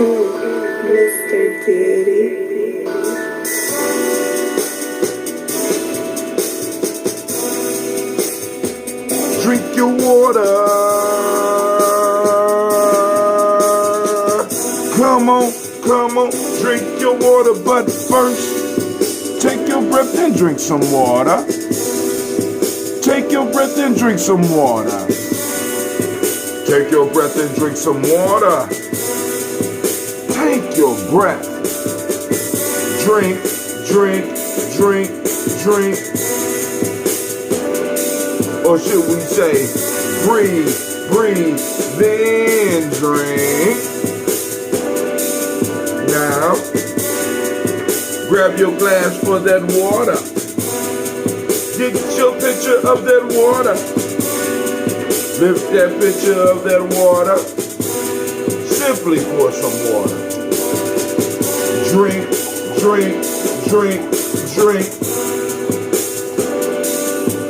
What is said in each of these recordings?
Mr. Diddy. Drink your water. Come on, drink your water. But first, take your breath and drink some water. Take your breath and drink some water. Take your breath and drink some water. Take your breath. Drink, drink, drink, drink. Or should we say, breathe, breathe, then drink. Now, grab your glass for that water. Get your picture of that water. Lift that picture of that water. Simply pour some water. Drink, drink, drink, drink.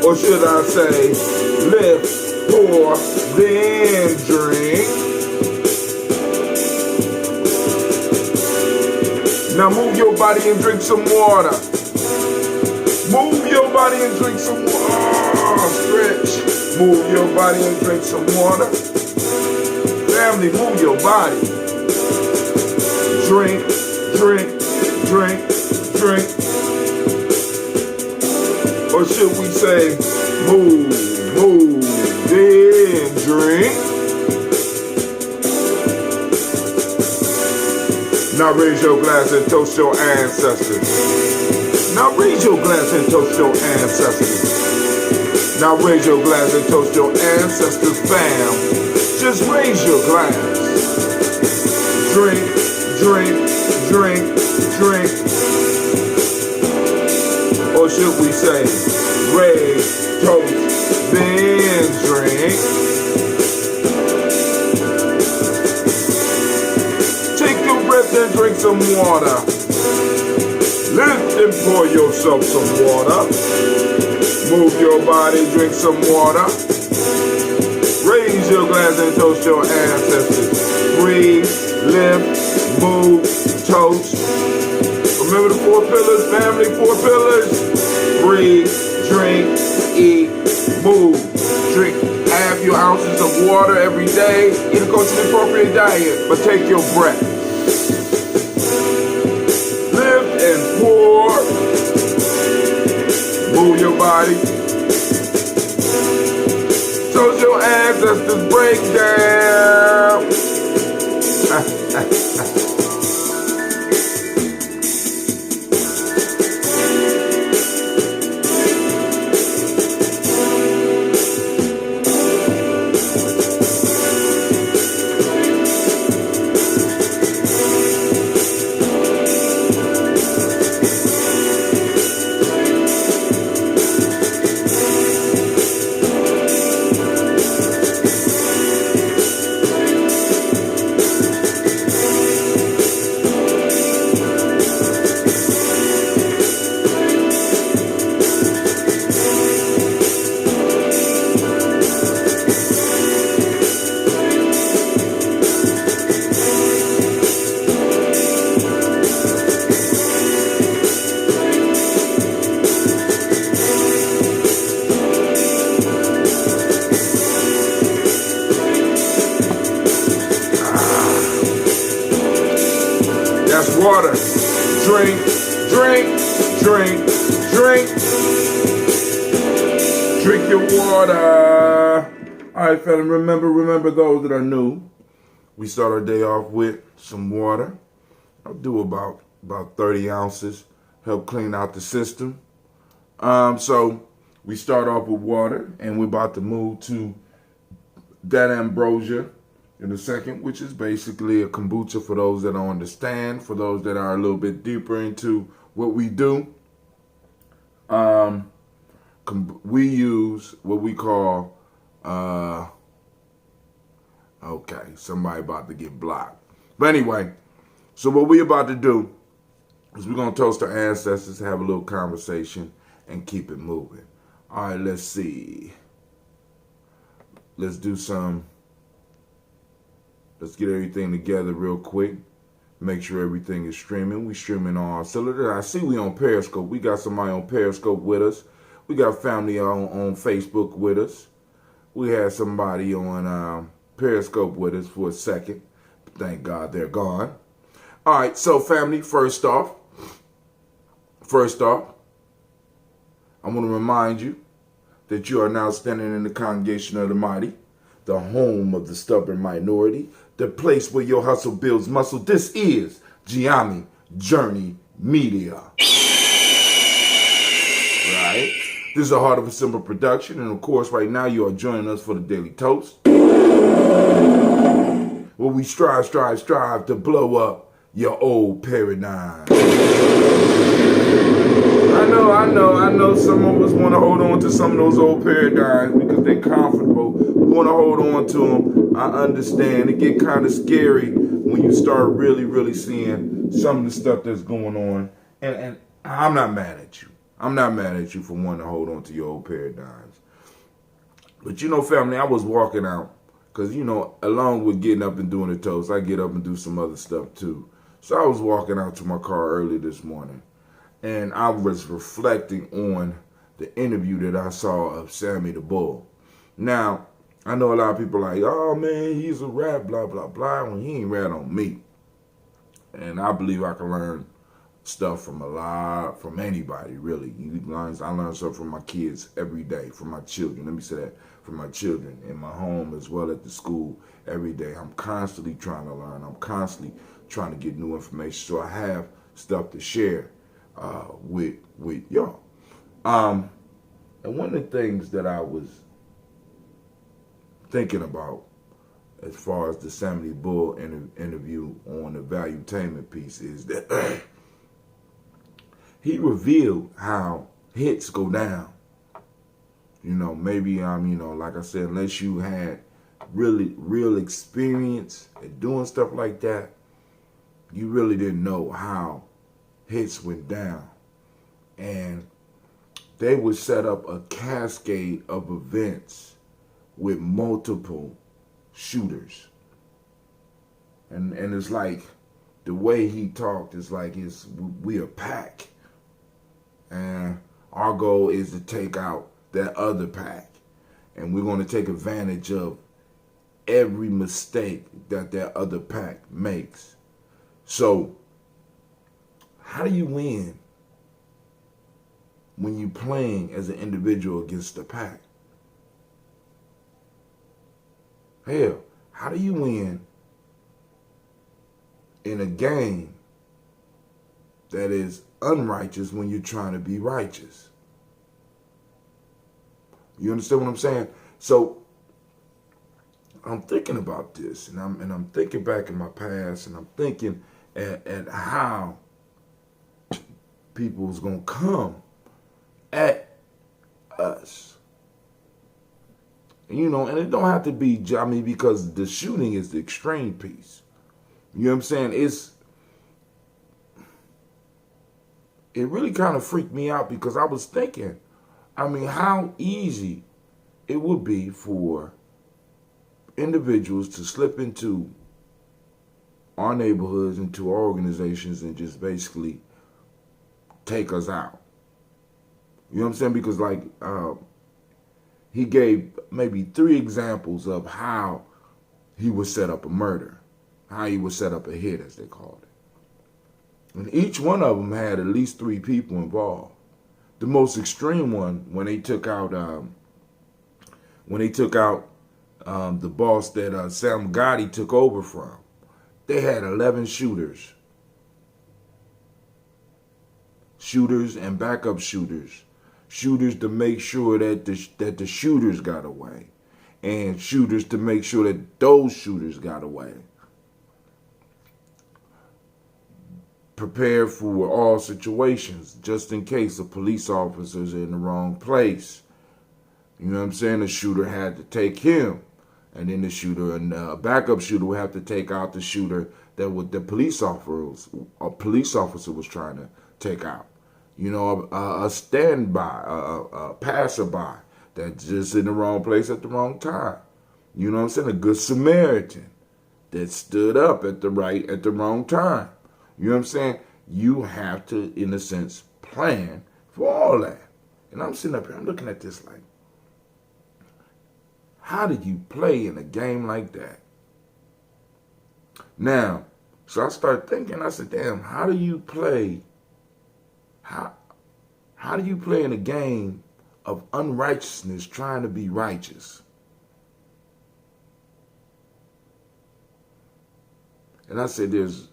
Or should I say, lift, pour, then drink. Now move your body and drink some water. Move your body and drink some water. Stretch. Move your body and drink some water. Family, move your body. Drink, drink, drink, drink. Or should we say, move, move, then drink. Now raise your glass and toast your ancestors. Now raise your glass and toast your ancestors. Now raise your glass and toast your ancestors, fam. Just raise your glass. Drink, drink, drink, drink. Or should we say, raise, toast, then drink. Take your breath and drink some water. Lift and pour yourself some water. Move your body, drink some water. Raise your glass and toast your ancestors. Breathe, lift, move, toast. Remember the 4 pillars, family, 4 pillars. Breathe, drink, eat, move. Drink half your ounces of water every day. Eat a culturally appropriate diet, but take your breath. Lift and pour. Move your body. Toast your ancestors, break down. That's water. Drink, drink, drink, drink. Drink your water. All right, fellas, remember those that are new. We start our day off with some water. I'll do about 30 ounces. Help clean out the system. So we start off with water, and we're about to move to that ambrosia in a second, which is basically a kombucha for those that don't understand, for those that are a little bit deeper into what we do. We use what we call, okay, somebody about to get blocked. But anyway, so what we about to do is we're going to toast our ancestors, have a little conversation, and keep it moving. All right, let's see. Let's do some. Let's get everything together real quick. Make sure everything is streaming. We streaming on our cylinder. I see we on Periscope. We got somebody on Periscope with us. We got family on Facebook with us. We had somebody on Periscope with us for a second. Thank God they're gone. All right, so family, first off, I want to remind you that you are now standing in the congregation of the mighty, the home of the stubborn minority, the place where your hustle builds muscle. This is Gye-Nyame Journey Media. Right? This is a Heart of a Simple production, and of course, right now you are joining us for the Daily Toast, where we strive to blow up your old paradigm. I know some of us want to hold on to some of those old paradigms because they're comfortable. We want to hold on to them. I understand. It get kind of scary when you start really seeing some of the stuff that's going on. And I'm not mad at you. I'm not mad at you for wanting to hold on to your old paradigms. But you know, family, I was walking out because, you know, along with getting up and doing the toast, I get up and do some other stuff too. So I was walking out to my car early this morning, and I was reflecting on the interview that I saw of Sammy the Bull. Now, I know a lot of people are like, oh man, he's a rat, blah, blah, blah, when he ain't rat on me. And I believe I can learn stuff from anybody, really. I learn stuff from my kids every day, from my children. Let me say that, from my children in my home as well at the school every day. I'm constantly trying to learn. I'm constantly trying to get new information, so I have stuff to share with y'all. And one of the things that I was thinking about as far as the Sammy Bull interview on the valuetainment piece is that he revealed how hits go down. You know, maybe you know, like I said, unless you had real experience at doing stuff like that, you really didn't know how hits went down. And they would set up a cascade of events with multiple shooters. And it's like the way he talked is like we a pack. And our goal is to take out that other pack. And we're going to take advantage of every mistake that other pack makes. So, how do you win when you're playing as an individual against the pack? Hell, how do you win in a game that is unrighteous when you're trying to be righteous? You understand what I'm saying? So I'm thinking about this, and I'm thinking back in my past, and I'm thinking at how people's gonna come at us. You know, and it don't have to be, I mean, because the shooting is the extreme piece. You know what I'm saying? It really kind of freaked me out because I was thinking, I mean, how easy it would be for individuals to slip into our neighborhoods, into our organizations, and just basically take us out. You know what I'm saying? Because like he gave maybe 3 examples of how he would set up a murder, how he would set up a hit, as they called it. And each one of them had at least 3 people involved. The most extreme one, when they took out the boss that Sam Gotti took over from, they had 11 shooters and backup shooters to make sure that the shooters got away, and shooters to make sure that those shooters got away. Prepare for all situations, just in case a police officer's in the wrong place. You know what I'm saying? The shooter had to take him, and then the shooter and backup shooter would have to take out the shooter that the police officer was trying to take out. You know, a standby, a passerby that's just in the wrong place at the wrong time. You know what I'm saying? A good Samaritan that stood up at the wrong time. You know what I'm saying? You have to, in a sense, plan for all that. And I'm sitting up here, I'm looking at this like, how do you play in a game like that? Now, so I started thinking, I said, damn, how do you play? How do you play in a game of unrighteousness trying to be righteous? And I said, there's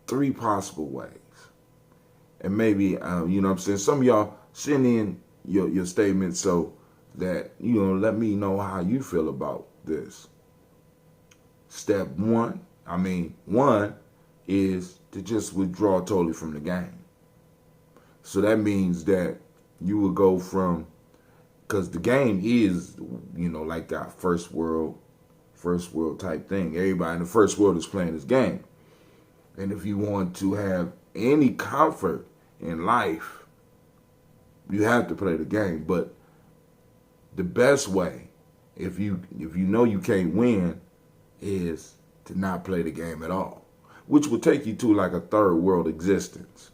3 possible ways. And maybe, you know what I'm saying, some of y'all send in your statements so that, you know, let me know how you feel about this. Step 1, one is to just withdraw totally from the game. So that means that you will go from, because the game is, you know, like that first world type thing. Everybody in the first world is playing this game. And if you want to have any comfort in life, you have to play the game. But the best way, if you know you can't win, is to not play the game at all, which will take you to like a third world existence.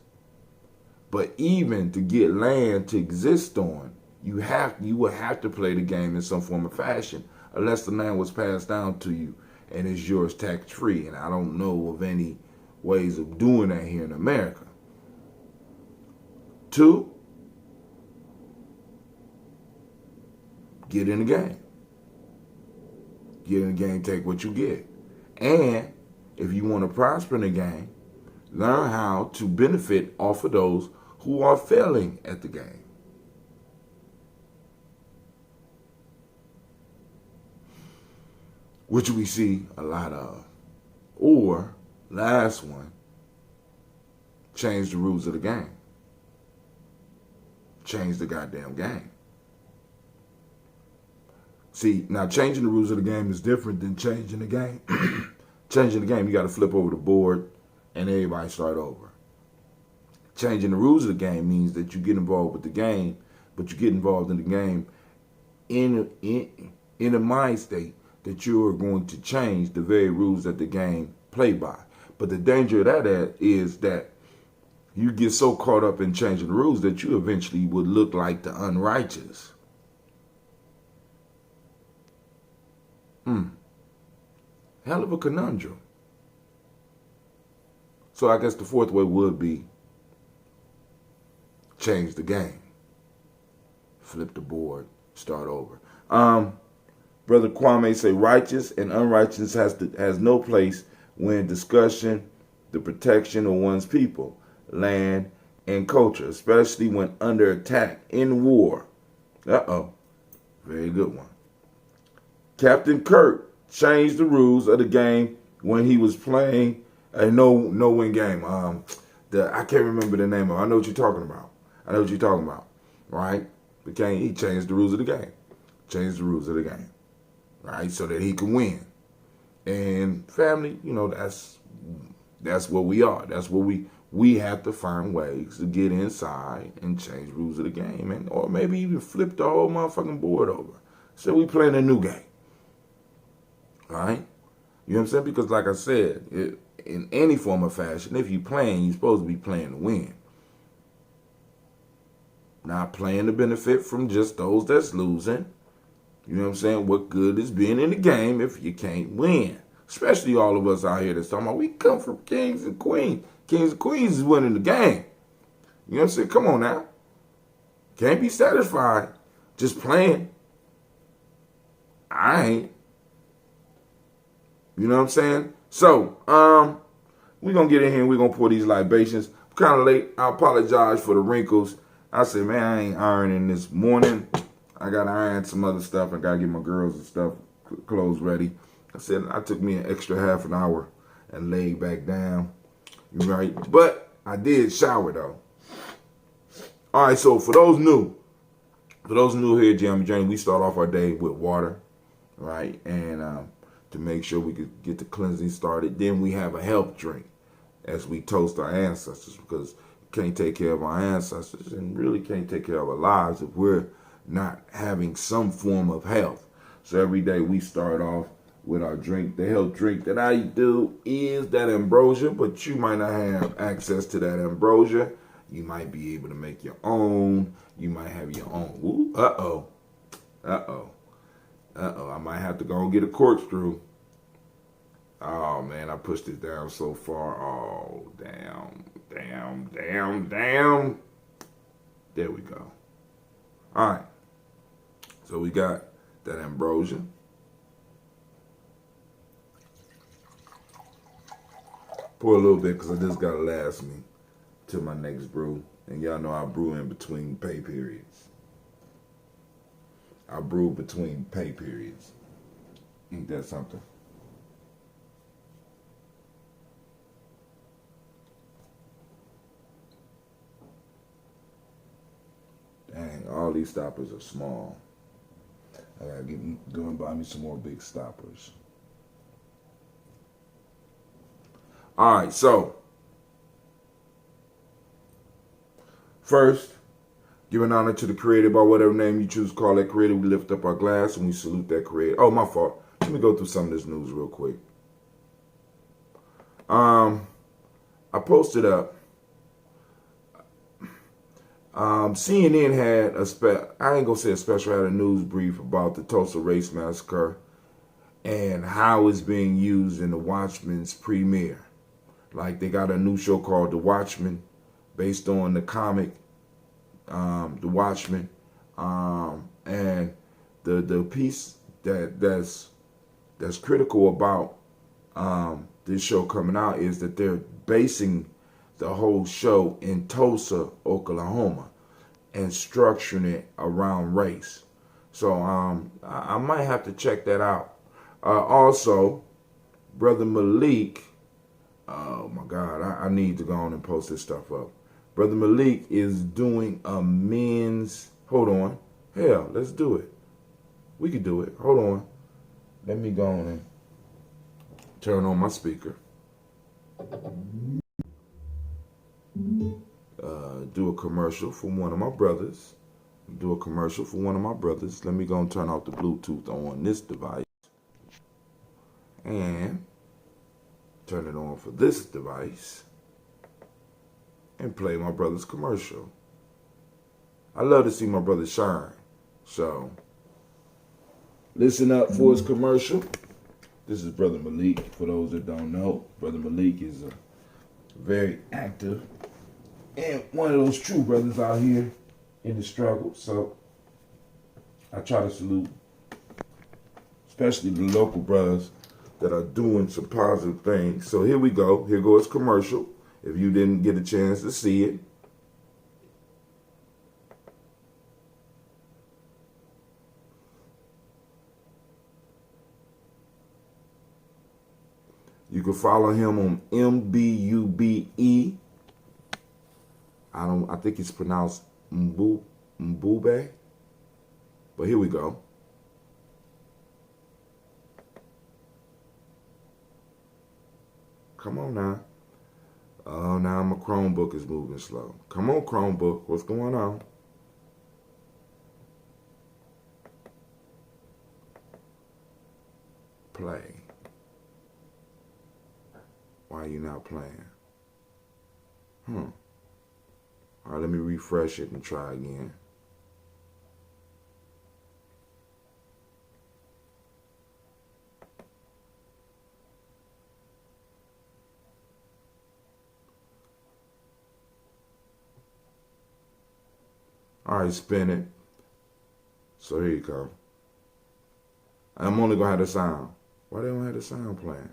But even to get land to exist on, you will have to play the game in some form of fashion, unless the land was passed down to you and is yours tax-free. And I don't know of any ways of doing that here in America. 2, get in the game. Get in the game, take what you get. And if you want to prosper in the game, learn how to benefit off of those who are failing at the game. Which we see a lot of. Or, last one, change the rules of the game. Change the goddamn game. See, now changing the rules of the game is different than changing the game. Changing the game, you got to flip over the board and everybody start over. Changing the rules of the game means that you get involved with the game, but you get involved in the game in a mind state that you are going to change the very rules that the game play by. But the danger of that is that you get so caught up in changing the rules that you eventually would look like the unrighteous. Hell of a conundrum. So I guess the 4th way would be change the game. Flip the board, start over. Brother Kwame say righteous and unrighteous has no place when discussing the protection of one's people, land, and culture, especially when under attack in war. Very good one. Captain Kirk changed the rules of the game when he was playing a no-win game. I can't remember the name of it. I know what you're talking about. Right? He changed the rules of the game. Changed the rules of the game. Right? So that he can win. And family, you know, that's what we are. That's what we have to find ways to get inside and change rules of the game, or maybe even flip the whole motherfucking board over. So we playing a new game. Right? You know what I'm saying? Because like I said, in any form of fashion, if you're playing, you're supposed to be playing to win. Not playing to benefit from just those that's losing. You know what I'm saying? What good is being in the game if you can't win? Especially all of us out here that's talking about we come from kings and queens. Kings and queens is winning the game. You know what I'm saying? Come on now. Can't be satisfied just playing. I ain't. You know what I'm saying? So, we're going to get in here and we're going to pour these libations. I'm kind of late. I apologize for the wrinkles. I said, man, I ain't ironing this morning. I got to iron some other stuff. I got to get my girls and stuff, clothes ready. I said, I took me an extra half an hour and laid back down. Right? But I did shower, though. All right, so for those new here at Gye-Nyame Journey, we start off our day with water, right? And to make sure we could get the cleansing started. Then we have a health drink as we toast our ancestors, because we can't take care of our ancestors and really can't take care of our lives if we're not having some form of health. So every day we start off with our drink. The health drink that I do is that ambrosia, but you might not have access to that ambrosia. You might be able to make your own. You might have your own. Ooh, uh-oh. Uh-oh. Uh-oh. I might have to go and get a corkscrew. Oh, man, I pushed it down so far. Oh, damn. There we go. All right. So we got that ambrosia. Pour a little bit because I just got to last me to my next brew. And y'all know I brew in between pay periods. I brew between pay periods. Ain't that something? Dang, all these stoppers are small. I gotta go and buy me some more big stoppers. All right, so first, giving honor to the creator by whatever name you choose to call that creator. We lift up our glass and we salute that creator. Oh, my fault. Let me go through some of this news real quick. I posted up. CNN had I ain't gonna say a special, had a news brief about the Tulsa Race Massacre and how it's being used in the Watchmen's premiere. Like they got a new show called The Watchmen, based on the comic, The Watchmen, and the piece that's critical about this show coming out is that they're basing the whole show in Tulsa, Oklahoma, and structuring it around race. So I might have to check that out. Also, Brother Malik, oh my God, I need to go on and post this stuff up. Brother Malik is doing a men's, hold on, hell, let's do it. We could do it, hold on. Let me go on and turn on my speaker. Do a commercial for one of my brothers. Let me go and turn off the Bluetooth on this device. And turn it on for this device. And play my brother's commercial. I love to see my brother shine. So, listen up for his commercial. This is Brother Malik. For those that don't know, Brother Malik is a very active and one of those true brothers out here in the struggle. So I try to salute, especially the local brothers that are doing some positive things. So here we go. Here goes commercial. If you didn't get a chance to see it. You can follow him on MBUBE. I think it's pronounced Mbube. But here we go. Come on now. Oh, now my Chromebook is moving slow. Come on, Chromebook. What's going on? Play. Why are you not playing? All right, let me refresh it and try again. All right, spin it. So here you go. I'm only gonna have the sound. Why they don't have the sound playing?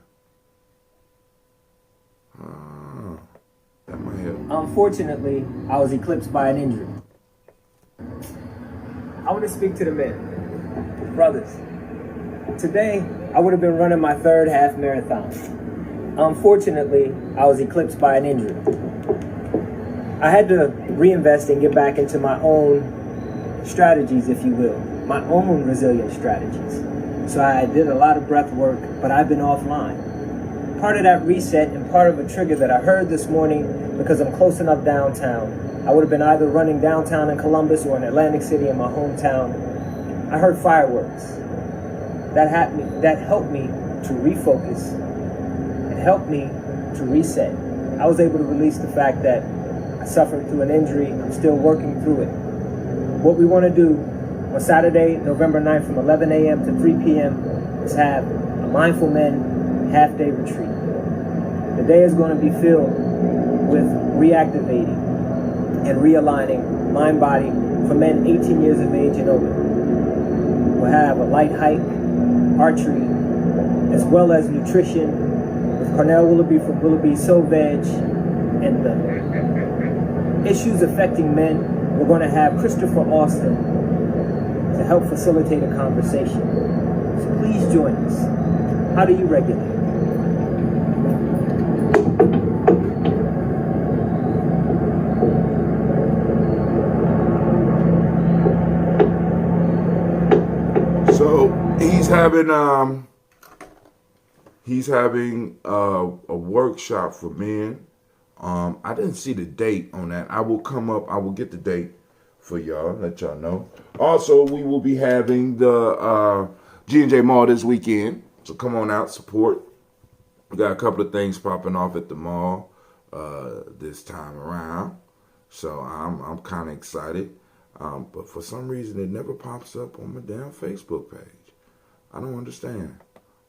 That might help. Unfortunately, I was eclipsed by an injury. I want to speak to the men. Brothers, today I would have been running my third half marathon. Unfortunately, I was eclipsed by an injury. I had to reinvest and get back into my own strategies, if you will, my own resilient strategies. So I did a lot of breath work, but I've been offline. Part of that reset and part of a trigger that I heard this morning, because I'm close enough downtown, I would have been either running downtown in Columbus or in Atlantic City in my hometown. I heard fireworks. That helped me to refocus and helped me to reset. I was able to release the fact that I suffered through an injury. I'm still working through it. What we want to do on Saturday, November 9th from 11 a.m. to 3 p.m. is have a Mindful Men half-day retreat. The day is going to be filled with reactivating and realigning mind body for men 18 years of age and older. We'll have a light hike, archery, as well as nutrition with Cornell Willoughby from Willoughby Soul Veg, and the issues affecting men. We're going to have Christopher Austin to help facilitate a conversation. So please join us. How do you regulate? So he's having a workshop for men. I didn't see the date on that. I will get the date for y'all, let y'all know. Also, we will be having the G&J Mall this weekend. So come on out, support. We got a couple of things popping off at the mall this time around. So I'm kind of excited. But for some reason, it never pops up on my damn Facebook page. I don't understand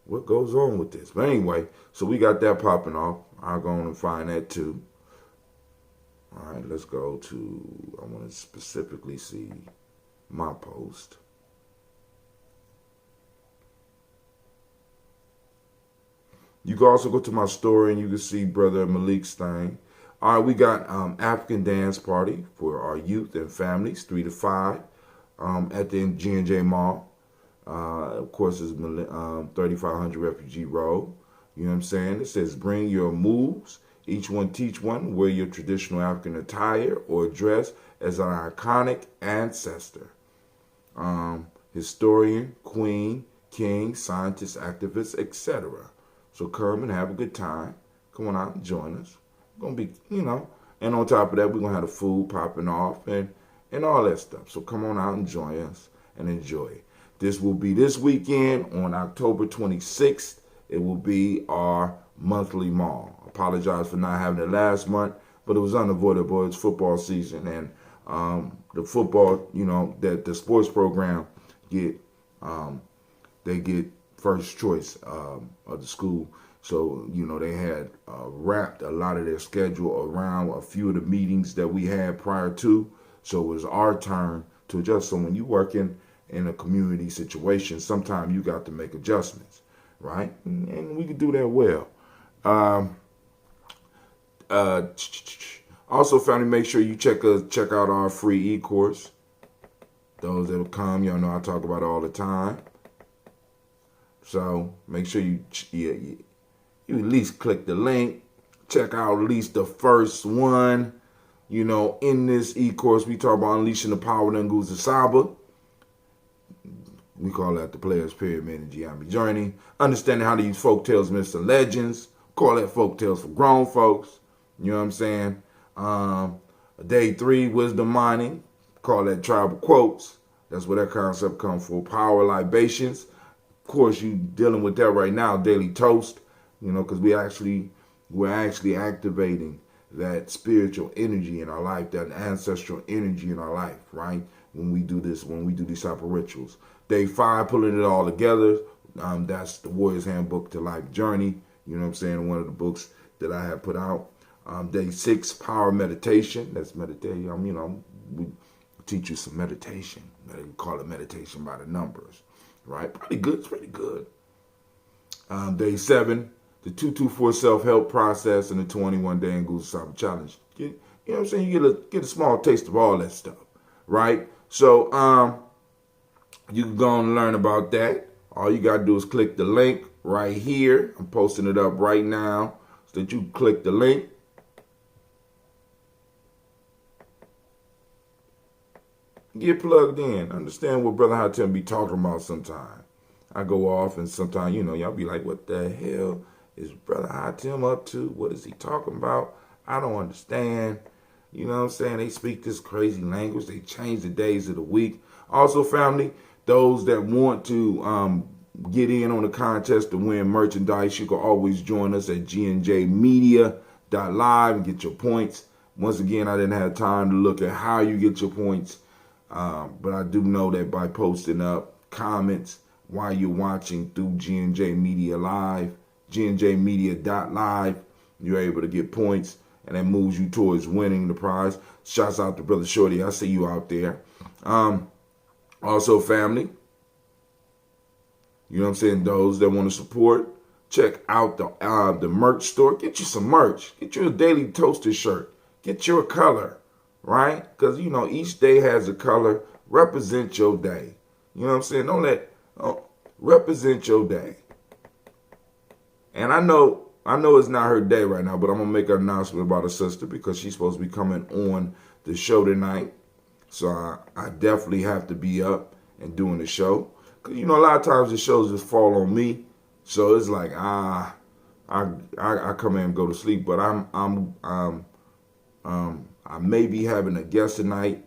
what goes on with this. But anyway, so we got that popping off. I'll go on and find that too. All right, let's go to, I want to specifically see my post. You can also go to my story and you can see Brother Malik's thing. All right, we got African dance party for our youth and families, 3 to 5, at the G&J Mall. Of course, it's 3500 Refugee Road. You know what I'm saying? It says, bring your moves. Each one teach one. Wear your traditional African attire or dress as an iconic ancestor. Historian, queen, king, scientist, activist, etc. So come and have a good time. Come on out and join us. Gonna be, and on top of that, we're gonna have the food popping off and all that stuff. So come on out and join us and enjoy it. This will be this weekend on October 26th. It will be our monthly mall. Apologize for not having it last month, but it was unavoidable. It's football season, and the football, that the sports program get first choice of the school. So, they had wrapped a lot of their schedule around a few of the meetings that we had prior to. So it was our turn to adjust. So when you work in a community situation, sometimes you got to make adjustments, right? And we can do that well. Also, family, make sure you check out our free e-course. Those that will come, y'all know I talk about it all the time. So make sure you at least click the link. Check out at least the first one. In this e-course, we talk about unleashing the power of Nguza Saba. We call that the Players Pyramid in Gye-Nyame Journey. Understanding how to use folk tales, myths, and legends. Call that folk tales for grown folks. You know what I'm saying? Day 3, wisdom mining. Call that tribal quotes. That's where that concept comes from. Power libations. Of course, you dealing with that right now. Daily toast. Because we're actually activating that spiritual energy in our life, that ancestral energy in our life, right? When we do these type of rituals. Day 5, pulling it all together. That's the Warrior's Handbook to Life Journey. You know what I'm saying? One of the books that I have put out. Day 6, power meditation. That's meditation. We teach you some meditation. We call it meditation by the numbers, right? Pretty good. It's pretty good. Day 7, the 224 self-help process and the 21-day Nguza Saba challenge. You know what I'm saying? You get a small taste of all that stuff, right? So you can go and learn about that. All you got to do is click the link right here. I'm posting it up right now so that you click the link. Get plugged in. Understand what Brother Hatem be talking about sometimes. I go off and sometimes, y'all be like, what the hell is Brother Hatem up to? What is he talking about? I don't understand. You know what I'm saying? They speak this crazy language. They change the days of the week. Also, family, those that want to get in on the contest to win merchandise, you can always join us at gnjmedia.live and get your points. Once again, I didn't have time to look at how you get your points, but I do know that by posting up comments while you're watching through GNJ Media Live, gnjmedia.live, you're able to get points, and that moves you towards winning the prize. Shouts out to Brother Shorty. I see you out there. Also, family, you know what I'm saying, those that want to support, check out the merch store. Get you some merch. Get you a Daily Toaster shirt. Get your color, right? Because, you know, each day has a color. Represent your day. You know what I'm saying? Represent your day. And I know it's not her day right now, but I'm going to make an announcement about her sister because she's supposed to be coming on the show tonight. So I definitely have to be up and doing the show. Because, you know, a lot of times the shows just fall on me. So it's like, I come in and go to sleep. But I may be having a guest tonight,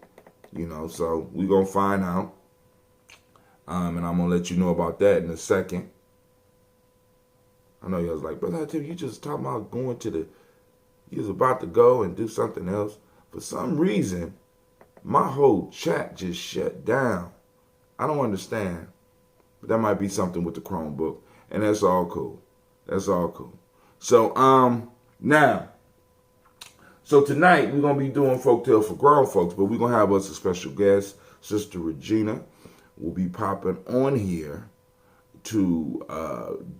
you know, so we're going to find out. And I'm going to let you know about that in a second. I know you was like, Brother Tim, you just talking about going you was about to go and do something else. For some reason, my whole chat just shut down. I don't understand. But that might be something with the Chromebook. And that's all cool. That's all cool. So, so tonight we're going to be doing Folktales for Grown Folks, but we're going to have us a special guest. Sister Regina will be popping on here to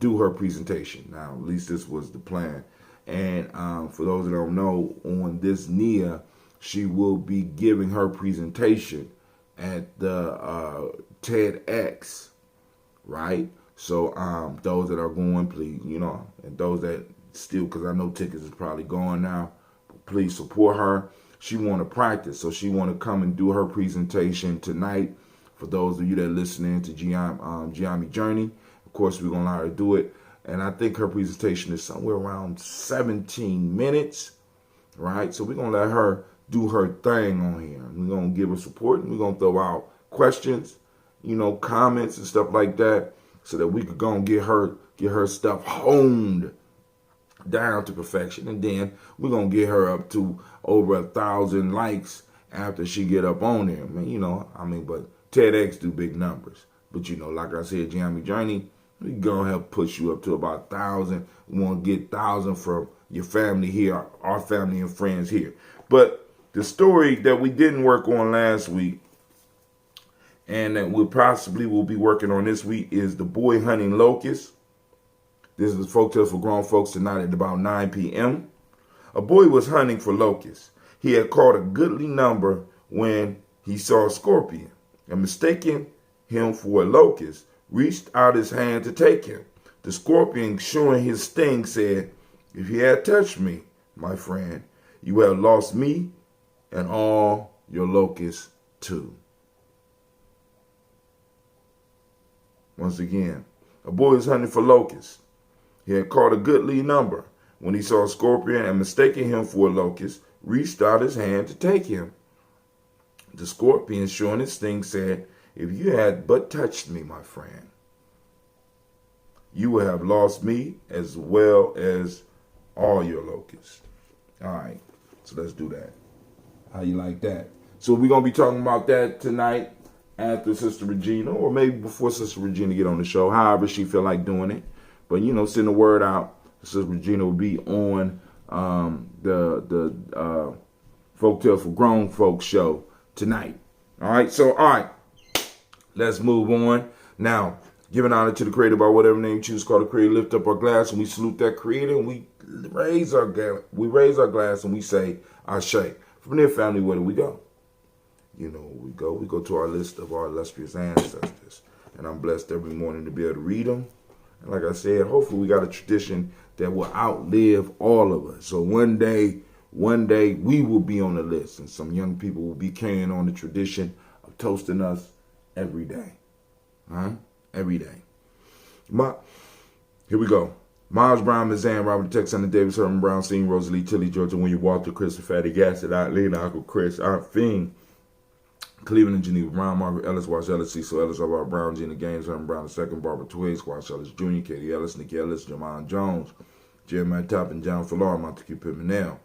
do her presentation. Now, at least this was the plan. And for those that don't know, on this NIA, she will be giving her presentation at the TEDx, right? So those that are going, please, you know, and those that still, because I know tickets is probably going now, please support her. She want to practice, so she want to come and do her presentation tonight. For those of you that are listening to Gye-Nyame Journey, of course, we're going to allow her to do it. And I think her presentation is somewhere around 17 minutes, right? So we're going to let her do her thing on here. We're going to give her support, and we're going to throw out questions, you know, comments and stuff like that, so that we could go and get her stuff honed down to perfection. And then we're going to get her up to over 1,000 likes after she get up on there. Man, you know, I mean, but TEDx do big numbers. But, you know, like I said, Gye-Nyame Journey, we going to help push you up to about 1,000. We want to get 1,000 from your family here, our family and friends here. But the story that we didn't work on last week, and that we possibly will be working on this week, is The Boy Hunting Locusts. This is Folktales for Grown Folks tonight at about 9 p.m. A boy was hunting for locusts. He had caught a goodly number when he saw a scorpion, and mistaking him for a locust, reached out his hand to take him. The scorpion, showing his sting, said, "If you had touched me, my friend, you have lost me and all your locusts too." Once again, a boy was hunting for locusts. He had caught a goodly number when he saw a scorpion, and mistaking him for a locust, reached out his hand to take him. The scorpion, showing his sting, said, "If you had but touched me, my friend, you would have lost me as well as all your locusts." All right, so let's do that. How you like that? So we're going to be talking about that tonight after Sister Regina, or maybe before Sister Regina get on the show, however she feel like doing it. But, you know, send the word out. Sister Regina will be on the Folktales for Grown Folks show tonight. All right, let's move on. Now, giving honor to the Creator by whatever name you choose to call the Creator. Lift up our glass and we salute that Creator, and we raise our glass and we say, Ashe. From there, family, where do we go? You know where we go to our list of our illustrious ancestors. And I'm blessed every morning to be able to read them. And like I said, hopefully we got a tradition that will outlive all of us. So one day we will be on the list, and some young people will be carrying on the tradition of toasting us every day. Every day. Here we go. Miles Brown, Mazan, Robert Texan, Davis, Herman Brown, Senior, Rosalie, Tilly, Georgia, William, Walter, Chris, Fatty Gassett, Aunt Lena, Uncle Chris, Aunt Fiend, Cleveland and Geneva Brown, Margaret Ellis, Wash Ellis, Cecil Ellis, Robert Brown, Gina Gaines, Herman Brown II, Barbara Twiggs, Wash Ellis Jr., Katie Ellis, Nikki Ellis, Jamon Jones, Jeremiah Toppin, John Fallar, Montague Pimenel,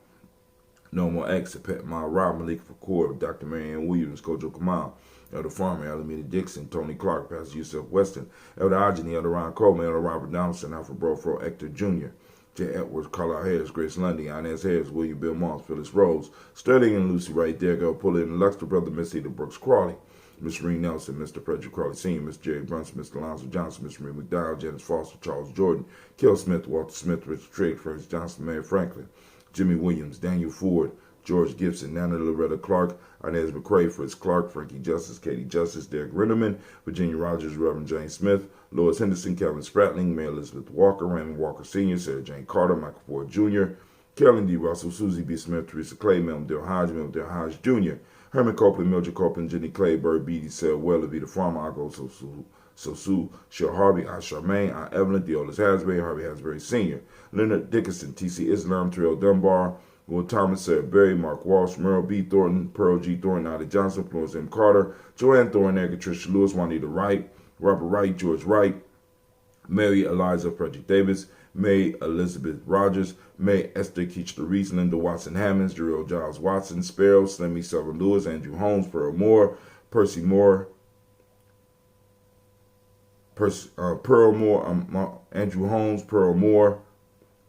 Normal X, Pet Ma Rob, Malik Fakour, Dr. Marianne Williams, Kojo Kamal, Elder Farmer, Alameda Dixon, Tony Clark, Pastor Yusuf Weston, Elder Ageni, Elder Ron Coleman, Elder Robert Donaldson, Alfred Brofro, Hector Jr., J. Edwards, Carlisle Harris, Grace Lundy, Inez Harris, William Bill Moss, Phyllis Rose, Sterling and Lucy right there, Go Pulley and Luxter, Brother Missy, the Brooks Crawley, Miss Reen Nelson, Mr. Frederick Crawley Sr., Miss Jerry Brunson, Mr. Alonzo Johnson, Miss Marie McDowell, Janice Foster, Charles Jordan, Kel Smith, Walter Smith, Richard Trigg, Francis Johnson, Mary Franklin, Jimmy Williams, Daniel Ford, George Gibson, Nana Loretta Clark, Inez McCrae, Fritz Clark, Frankie Justice, Katie Justice, Derek Rinderman, Virginia Rogers, Reverend James Smith, Lois Henderson, Kevin Spratling, Mary Elizabeth Walker, Raymond Walker Sr., Sarah Jane Carter, Michael Ford Jr., Kellen D. Russell, Susie B. Smith, Teresa Clay, Melvin Dale Hodge Jr., Herman Copeland, Mildred Copeland, Jenny Clay, Bird Beatty, Sarah Weller, Vita Farmer, Ago Sosu, Shel Harvey, I Charmaine, I Evelyn, Deolis Hasbury, Harvey Hasbury Sr., Leonard Dickinson, T.C. Islam, Terrell Dunbar, Will Thomas, Sarah Berry, Mark Walsh, Merle B. Thornton, Pearl G. Thornton, Adi Johnson, Florence M. Carter, Joanne Thornton, Erica Tricia Lewis, Juanita Wright, Robert Wright, George Wright, Mary Eliza Frederick Davis, May Elizabeth Rogers, May Esther Keachler Reese, Linda Watson Hammonds, Jarrell Giles Watson, Sparrow, Slimmy Silver Lewis, Andrew Holmes, Pearl Moore, Percy Moore, Andrew Holmes, Pearl Moore,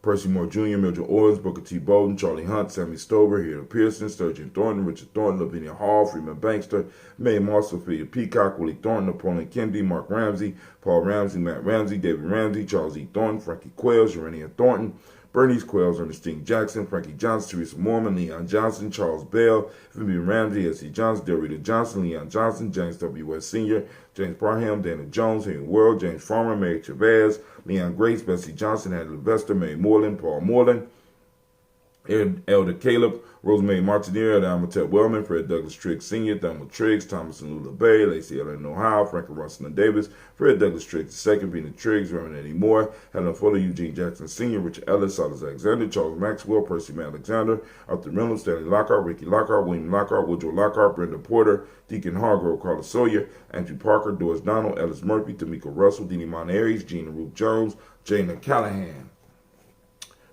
Percy Moore Jr., Mildred Owens, Booker T. Bowden, Charlie Hunt, Sammy Stover, Hero Pearson, Sturgeon Thornton, Richard Thornton, Lavinia Hall, Freeman Bankster, Mae Moss, Sophia Peacock, Willie Thornton, Napoleon Kennedy, Mark Ramsey, Paul Ramsey, Matt Ramsey, David Ramsey, Charles E. Thornton, Frankie Quails, Urania Thornton, Bernice Quails, Ernestine Jackson, Frankie Johnson, Teresa Mormon, Leon Johnson, Charles Bell, Vivian Ramsey, S.C. Johnson, Delrita Johnson, Leon Johnson, James W. West Sr., James Parham, Dana Jones, Henry World, James Farmer, Mary Chavez, Leon Grace, Bessie Johnson, Hadley Levester, Mary Moreland, Paul Moreland, Elder Caleb, Rosemary Martinier, Amatet Wellman, Fred Douglas Triggs Sr., Thelma Triggs, Thomas and Lula Bay, Lacey Ellen Ohio, Franklin Russell and Davis, Fred Douglas Triggs II, Bina Triggs, Reverend Eddie Moore, Helen Fuller, Eugene Jackson Sr., Richard Ellis, Silas Alexander, Charles Maxwell, Percy May Alexander, Arthur Reynolds, Stanley Lockhart, Ricky Lockhart, William Lockhart, Woodrow Lockhart, Brenda Porter, Deacon Hargrove, Carla Sawyer, Andrew Parker, Doris Donald, Ellis Murphy, Tamika Russell, Dini Montaries, Gina Ruth Jones, Jana Callahan,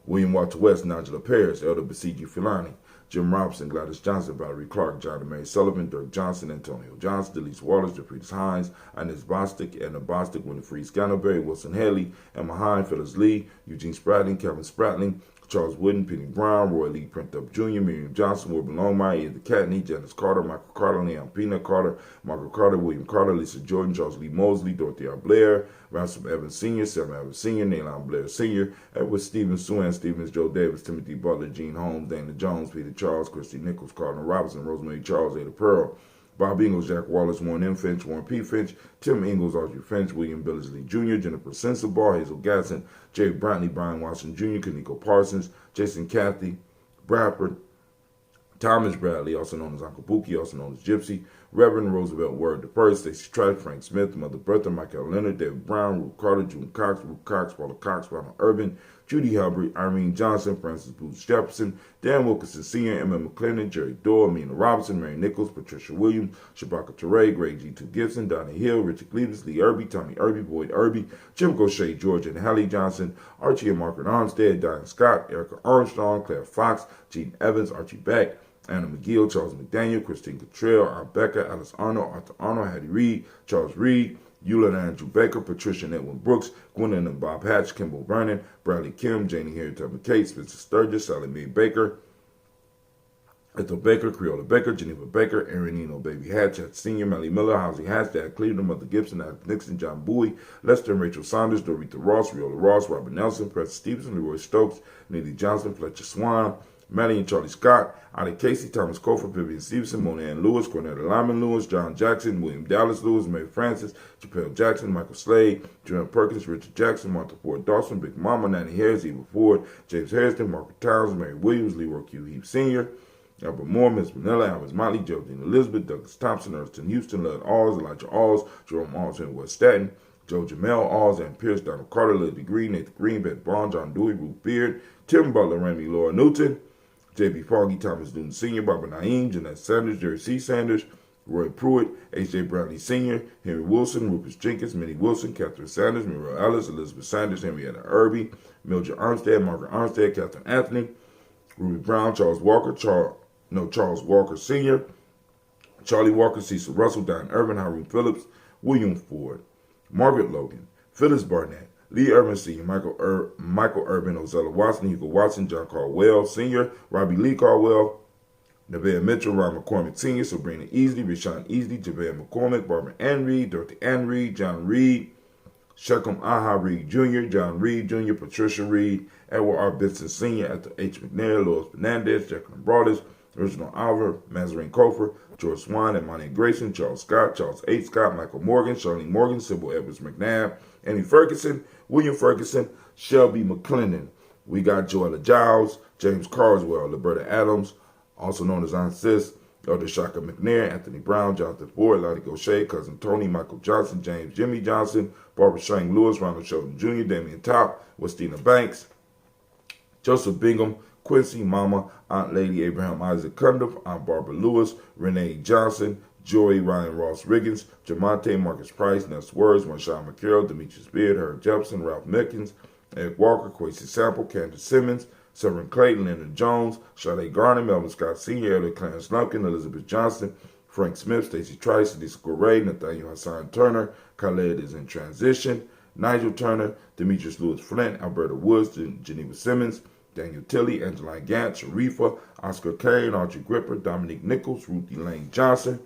William Walter West, Nigella Paris, Elder Basiji Filani, Jim Robinson, Gladys Johnson, Valerie Clark, John and Mary Sullivan, Dirk Johnson, Antonio Johnson, Delise Wallace, Jeffries Hines, Inez Bostic, Edna Bostic, Winifred Scannerberry, Wilson Haley, Emma Hine, Phyllis Lee, Eugene Spratling, Kevin Spratling, Charles Wooden, Penny Brown, Roy Lee Printup Jr., Miriam Johnson, Wilbur Longmire, Ed Catney, Janice Carter, Michael Carter, Leon Pina Carter, Margaret Carter, William Carter, Lisa Jordan, Charles Lee Mosley, Dorothy R. Blair, Ransom Evans Sr., Sam Evans Sr., Nayland Blair Sr., Edward Stevens, Sue Stevens, Joe Davis, Timothy Butler, Gene Holmes, Dana Jones, Peter Charles, Christy Nichols, Cardinal Robinson, Rosemary Charles, Ada Pearl, Bob Ingalls, Jack Wallace, Warren M. Finch, Warren P. Finch, Tim Ingalls, Audrey Finch, William Billingsley Jr., Jennifer Sensabaugh, Hazel Gatson, Jay Brantley, Brian Watson Jr., Kaniko Parsons, Jason Cathy, Bradford, Thomas Bradley, also known as Uncle Buki, also known as Gypsy, Reverend Roosevelt Word I, Stacey Tribe, Frank Smith, Mother Bertha, Michael Leonard, David Brown, Ruth Carter, June Cox, Ruth Cox, Paula Cox, Ronald Urban, Judy Hubbard, Irene Johnson, Francis Booth Jefferson, Dan Wilkinson Sr., Emma McClendon, Jerry Doyle, Amina Robinson, Mary Nichols, Patricia Williams, Shabaka Teray, Greg G2 Gibson, Donnie Hill, Richard Cleveland, Lee Irby, Tommy Irby, Boyd Irby, Jim Gaucher, George and Hallie Johnson, Archie and Margaret Armstead, Diane Scott, Erica Armstrong, Claire Fox, Gene Evans, Archie Beck, Anna McGill, Charles McDaniel, Christine Cottrell, Aunt Becca, Alice Arnold, Arthur Arnold, Hattie Reed, Charles Reed, Eula and Andrew Baker, Patricia and Edwin Brooks, Gwendolyn and Bob Hatch, Kimball Vernon, Bradley Kim, Janie Harry Tubman Kate, Spencer Sturgis, Sally Mae Baker, Ethel Baker, Creola Baker, Geneva Baker, Aaron Eno, Baby Hatch, Senior, Melly Miller, Housie Hatch, Dad Cleveland, Mother Gibson, Alex Nixon, John Bowie, Lester and Rachel Saunders, Dorita Ross, Riola Ross, Robert Nelson, Preston Stevenson, Leroy Stokes, Neely Johnson, Fletcher Swan, Maddie and Charlie Scott, Ida Casey, Thomas Cofer, Vivian Stevenson, Mona Ann Lewis, Cornetta Lyman Lewis, John Jackson, William Dallas Lewis, Mary Francis, Chappelle Jackson, Michael Slade, Jerome Perkins, Richard Jackson, Martha Ford Dawson, Big Mama, Nanny Harris, Eva Ford, James Harrison, Margaret Towns, Mary Williams, Leroy Q. Heap Sr., Albert Moore, Miss Manila, Albert Motley, Geraldine Elizabeth, Douglas Thompson, Ernston Houston, Lud Alls, Elijah Alls, Jerome Alls, and West Staten, Joe Jamel Alls, and Pierce, Donald Carter, Lily Green, Nathan Green, Beth Bond, John Dewey, Ruth Beard, Tim Butler, Remy Laura Newton, J.B. Foggy, Thomas Newton Sr., Barbara Naeem, Jeanette Sanders, Jerry C. Sanders, Roy Pruitt, H.J. Brownlee Sr., Henry Wilson, Rufus Jenkins, Minnie Wilson, Catherine Sanders, Muriel Ellis, Elizabeth Sanders, Henrietta Irby, Mildred Armstead, Margaret Armstead, Catherine Anthony, Ruby Brown, Charles Walker Sr., Charlie Walker, Cecil Russell, Don Irvin, Haroon Phillips, William Ford, Margaret Logan, Phyllis Barnett, Lee Irvin Sr., Michael Urban, Ozella Watson, Hugo Watson, John Caldwell Sr., Robbie Lee Caldwell, Nevaeh Mitchell, Ron McCormick Sr., Sabrina Easley, Rashawn Easley, Javea McCormick, Barbara Ann Reed, Dorothy Ann Reed, John Reed, Sheckham Aha Reed Jr., John Reed Jr., Patricia Reed, Edward R. Benson Sr., Ethel H. McNair, Lois Fernandez, Jacqueline Broadus, Reginald Oliver, Mazarine Cofer, George Swan, Imani Grayson, Charles Scott, Charles H. Scott, Michael Morgan, Charlene Morgan, Sybil Edwards McNabb, Annie Ferguson, William Ferguson, Shelby McClendon. We got Joella Giles, James Carswell, Liberta Adams, also known as Aunt Sis, Elder Shaka McNair, Anthony Brown, Jonathan Ford, Lottie Gaucher, Cousin Tony, Michael Johnson, James Jimmy Johnson, Barbara Shang Lewis, Ronald Sheldon Jr., Damian Top, Westina Banks, Joseph Bingham, Quincy Mama, Aunt Lady Abraham Isaac Cundiff, Aunt Barbara Lewis, Renee Johnson, Joy Ryan Ross Riggins, Jamonte Marcus Price, Ness Words, Marshawn McCarroll, Demetrius Beard, Herb Jefferson, Ralph Mickens, Eric Walker, Quincy Sample, Candace Simmons, Severin Clayton, Leonard Jones, Sade Garner, Melvin Scott Sr., Elder Clarence Lumpkin, Elizabeth Johnson, Frank Smith, Stacey Trice, Lisa Correa, Nathaniel Hassan Turner, Khaled is in transition, Nigel Turner, Demetrius Lewis Flint, Alberta Woods, Geneva Simmons, Daniel Tilley, Angeline Gant, Sharifa, Oscar Kane, Archie Gripper, Dominique Nichols, Ruthie Lane Johnson,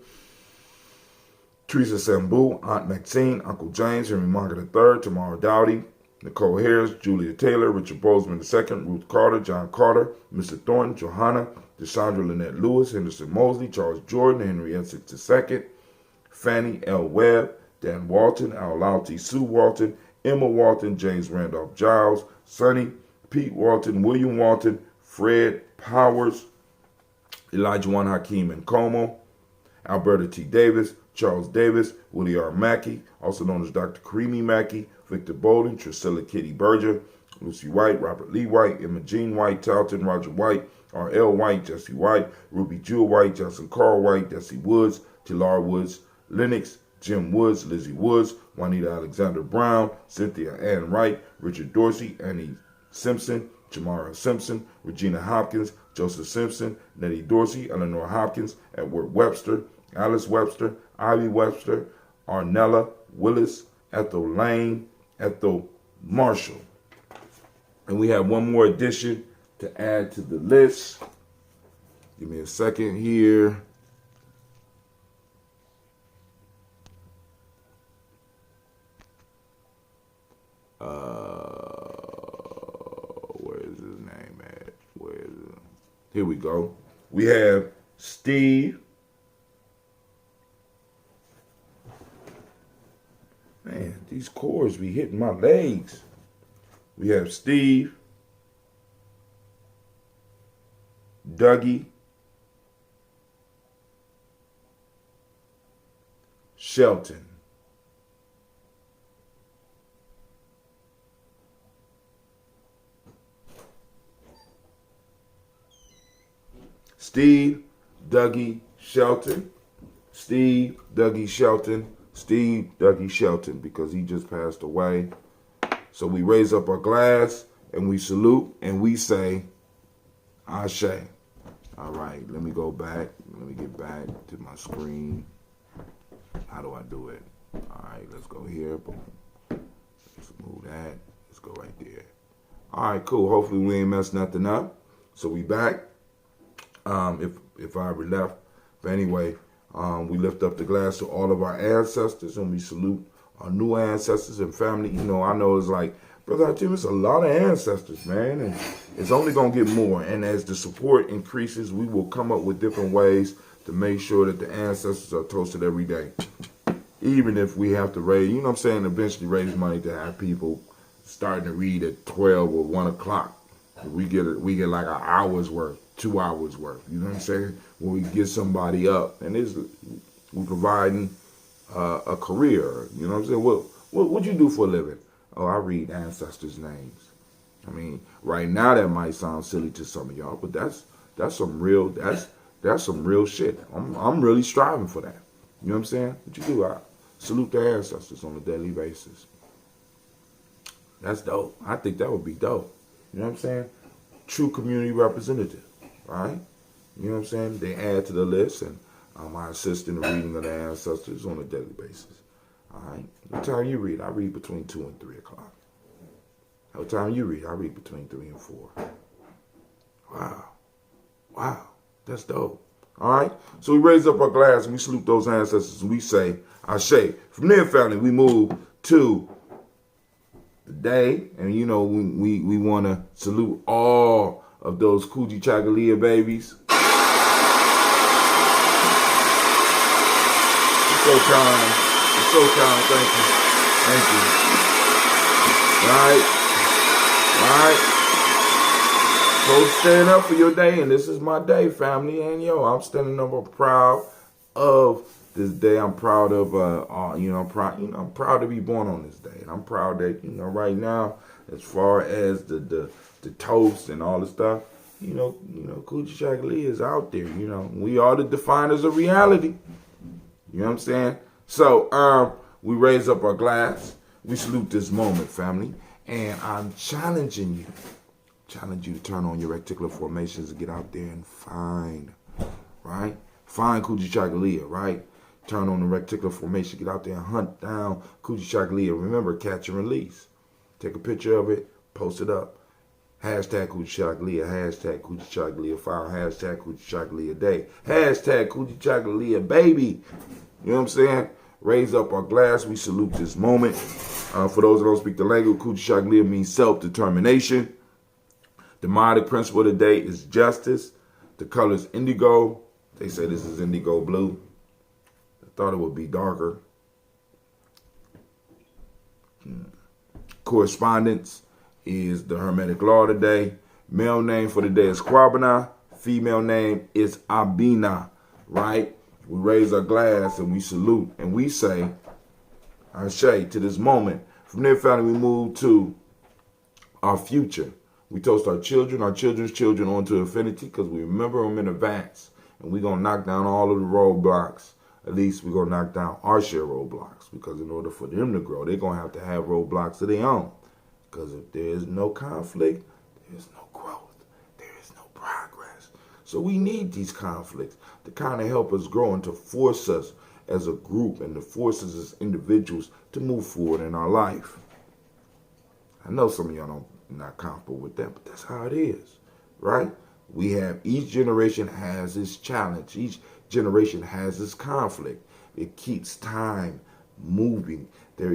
Teresa Sambu, Aunt Maxine, Uncle James, Henry Margaret III, Tamara Dowdy, Nicole Harris, Julia Taylor, Richard Bozeman II, Ruth Carter, John Carter, Mr. Thornton, Johanna, Deshandra Lynette Lewis, Henderson Mosley, Charles Jordan, Henry Essex II, Fannie L. Webb, Dan Walton, Al Louty, Sue Walton, Emma Walton, James Randolph Giles, Sonny, Pete Walton, William Walton, Fred Powers, Elijah Juan Hakeem and Como, Alberta T. Davis, Charles Davis, Willie R. Mackey, also known as Dr. Karimi Mackey, Victor Bolden, Trisilla Kitty Berger, Lucy White, Robert Lee White, Emma Jean White, Talton, Roger White, R.L. White, Jesse White, Ruby Jewel White, Justin Carl White, Desi Woods, Tilar Woods, Lennox, Jim Woods, Lizzie Woods, Juanita Alexander Brown, Cynthia Ann Wright, Richard Dorsey, Annie Simpson, Jamara Simpson, Regina Hopkins, Joseph Simpson, Nettie Dorsey, Eleanor Hopkins, Edward Webster, Alice Webster, Ivy Webster, Arnella Willis, Ethel Lane, Ethel Marshall. And we have one more addition to add to the list. Give me a second here. Where is his name at? Where is it? Here we go. We have Steve. Man, these cords be hitting my legs. We have Steve, Dougie, Shelton, Steve, Dougie, Shelton, Steve, Dougie, Shelton, Steve, Dougie, Shelton, because he just passed away. So we raise up our glass and we salute and we say, Ashe. All right, let me go back. Let me get back to my screen. How do I do it? All right, let's go here. Boom. Let's move that. Let's go right there. All right, cool. Hopefully we ain't messed nothing up. So we back. If I ever left. But anyway, we lift up the glass to all of our ancestors and we salute our new ancestors and family. You know, I know it's like, Brother Tim, it's a lot of ancestors, man, and it's only going to get more. And as the support increases, we will come up with different ways to make sure that the ancestors are toasted every day. Even if we have to raise, you know what I'm saying, eventually raise money to have people starting to read at 12 or 1 o'clock. We get like an hour's worth, 2 hours worth. You know what I'm saying? When we get somebody up, and we're providing a career. You know what I'm saying? What you do for a living? Oh, I read ancestors' names. I mean, right now that might sound silly to some of y'all, but that's some real shit. I'm really striving for that. You know what I'm saying? What you do? I salute the ancestors on a daily basis. That's dope. I think that would be dope. You know what I'm saying? True community representative, right? You know what I'm saying? They add to the list, and I assist in the reading of the ancestors on a daily basis. All right? What time you read? I read between 2 and 3 o'clock. What time you read? I read between 3 and 4. Wow. Wow. That's dope. All right? So we raise up our glass and we salute those ancestors and we say, Ashe. From there, family, we move to the day. And, you know, we want to salute all of those Kujichagulia babies. You're so kind. You're so kind. Thank you. Thank you. All right? All right? So stand up for your day, and this is my day, family. And yo, I'm standing up proud of this day. I'm proud of I'm proud to be born on this day, and I'm proud that right now, as far as the toast and all the stuff, Kujichagulia is out there. We are the definers of reality. You know what I'm saying? So we raise up our glass. We salute this moment, family, and I'm challenging you. Challenge you to turn on your reticular formations and get out there and find Kujichagulia, right? Turn on the reticular formation, get out there and hunt down Kujichagulia. Remember, catch and release. Take a picture of it, post it up. Hashtag Kujichagulia, hashtag Kujichagulia file, hashtag Kujichagulia day, hashtag Kujichagulia baby. You know what I'm saying? Raise up our glass. We salute this moment. For those that don't speak the language, Kujichagulia means self-determination. The demonic principle of the day is justice. The color is indigo. They say this is indigo blue. I thought it would be darker. Correspondence is the Hermetic law today. Male name for the day is Kwabena. Female name is Abina. Right? We raise our glass and we salute and we say, Ashe, to this moment. From there, family, we move to our future. We toast our children's children onto infinity because we remember them in advance. And we're going to knock down all of the roadblocks. At least we're going to knock down our share roadblocks. Because in order for them to grow, they're going to have roadblocks of their own. Because if there is no conflict, there is no growth. There is no progress. So we need these conflicts to kind of help us grow and to force us as a group and to force us as individuals to move forward in our life. I know some of y'all not comfortable with that, but that's how it is, right? We have, each generation has its challenge. Each generation has its conflict. It keeps time moving. There,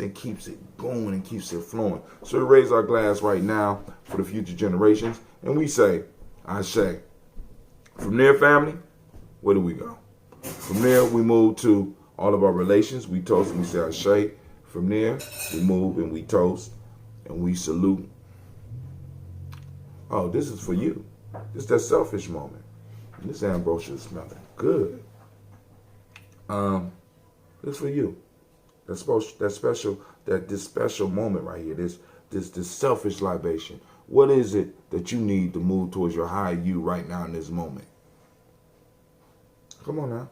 keeps it going and keeps it flowing. So we raise our glass right now for the future generations, and we say, Ashe. From there, family, where do we go? From there, we move to all of our relations. We toast and we say Ashe. From there, we move and we toast and we salute. Oh, this is for you. This is that selfish moment. And this ambrosia is smelling good. This is for you. This special moment right here. This selfish libation. What is it that you need to move towards your higher you right now in this moment? Come on now.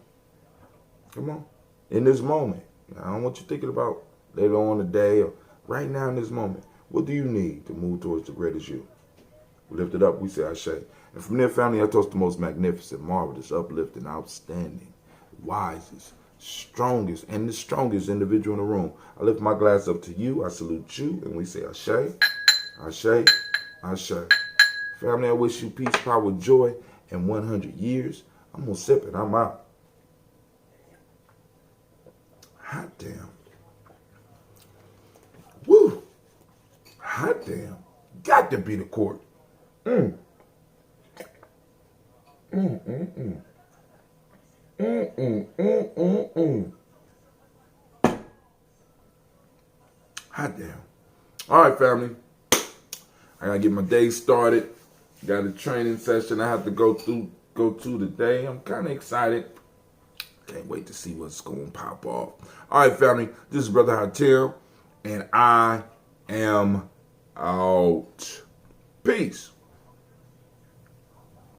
Come on. In this moment. I don't want you thinking about later on the day or right now in this moment. What do you need to move towards the greatest you? We lift it up, we say Ashe. And from there, family, I toast the most magnificent, marvelous, uplifting, outstanding, wisest, strongest, and the strongest individual in the room. I lift my glass up to you, I salute you, and we say Ashe, Ashe, Ashe. Family, I wish you peace, power, joy, and 100 years. I'm going to sip it, I'm out. Hot damn. Woo. Hot damn. Got to be the court. Hot damn. All right, family. I gotta get my day started. Got a training session I have to go to today. I'm kind of excited. Can't wait to see what's going to pop off. All right, family. This is Brother Hatim, and I am out. Peace.